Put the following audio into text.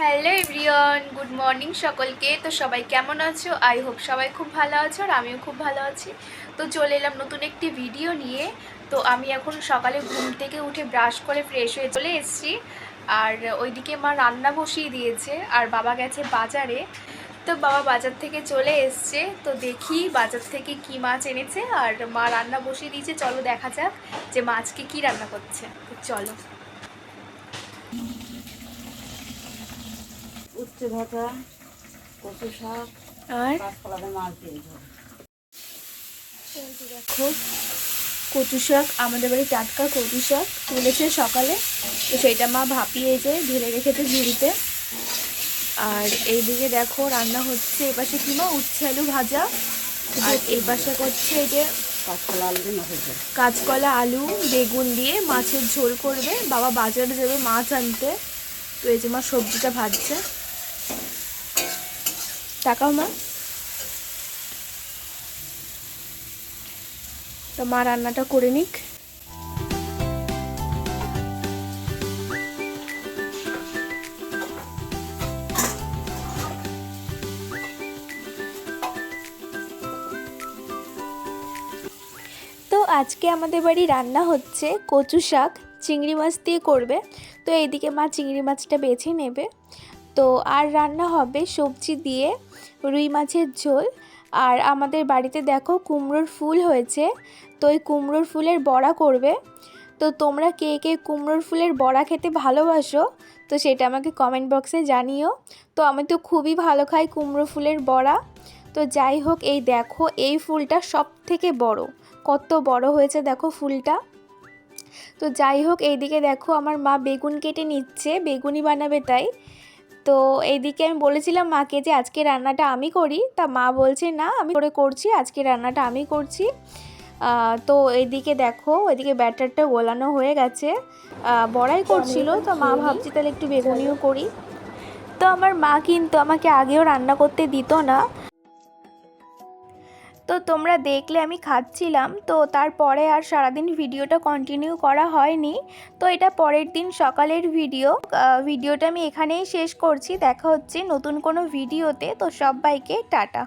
Hello everyone, good morning সকলকে। তো সবাই কেমন আছো? আই হোপ সবাই খুব ভালো আছো আর আমিও খুব ভালো আছি। তো চলে এলাম নতুন একটি ভিডিও নিয়ে। তো আমি এখন সকালে ঘুম থেকে উঠে ব্রাশ করে ফ্রেশ হয়ে চলে এসেছি। আর ওইদিকে মা রান্না বসিয়ে দিয়েছে আর বাবা গেছে বাজারে। তো বাবা বাজার থেকে চলে এসছে, তো দেখি বাজার থেকে কি মাছ এনেছে আর মা রান্না বসিয়ে দিয়েছে। চলো দেখা যাক যে মাছকে কি রান্না করছে। তো চলো। উচ্ছে ভাজা, কচু শাক আর কাঁচকলা মাছ দিয়ে ঝোল। দেখো কচু শাক, আমাদের বাড়ি টাটকা কচু শাক তুলেছে সকালে, তো সেইটা মা ভাপিয়ে যে ঢেলে রেখেছে ঝুড়িতে। আর এইদিকে দেখো রান্না হচ্ছে, এপাশে কি মা উচ্ছে আলু ভাজা, আর এই পাশে করছে এই যে কাঁচকলা আলু দিয়ে মাছের ঝোল। কাঁচকলা আলু বেগুন দিয়ে মাছের ঝোল করবে। বাবা বাজারে যাবে মাছ আনতে, তো এই যে মা সবজিটা ভাজছে। তাকাও মা। তো মা রান্নাটা করে নিক। তো আজকে আমাদের বাড়ি রান্না হচ্ছে কচু শাক, চিংড়ি মাছ দিয়ে করবে। তো এইদিকে মা চিংড়ি মাছটা বেছে নেবে। তো আর রান্না হবে সবজি দিয়ে রুই মাছের ঝোল। আর আমাদের বাড়িতে দেখো কুমড়োর ফুল হয়েছে, তো ওই কুমড়োর ফুলের বড়া করবে। তো তোমরা কে কে কুমড়োর ফুলের বড়া খেতে ভালোবাসো, তো সেটা আমাকে কমেন্ট বক্সে জানিও। তো আমি তো খুবই ভালো খাই কুমড়ো ফুলের বড়া। তো যাই হোক, এই দেখো এই ফুলটা সব থেকে বড়, কত বড় হয়েছে দেখো ফুলটা। তো যাই হোক, এইদিকে দেখো আমার মা বেগুন কেটে নিচ্ছে, বেগুনি বানাবে তাই। তো এইদিকে আমি বলেছিলাম মাকে যে আজকে রান্নাটা আমি করি, তা মা বলছে না আমি করে করছি, আজকে রান্নাটা আমি করছি। তো এইদিকে দেখো এদিকে ব্যাটারটা গোলানো হয়ে গেছে, বড়াই করছিল। তো মা ভাবছি তাহলে একটু বেগুনিও করি। তো আমার মা কিন্তু আমাকে আগেও রান্না করতে দিত না। তো তোমরা দেখলে আমি খাচ্ছিলাম, তো তারপরে আর সারাদিন ভিডিওটা কন্টিনিউ করা হয়নি। তো এটা পরের দিন সকালের ভিডিওটা আমি এখানেই শেষ করছি। দেখা হচ্ছে নতুন কোনো ভিডিওতে। তো সবাইকে টাটা।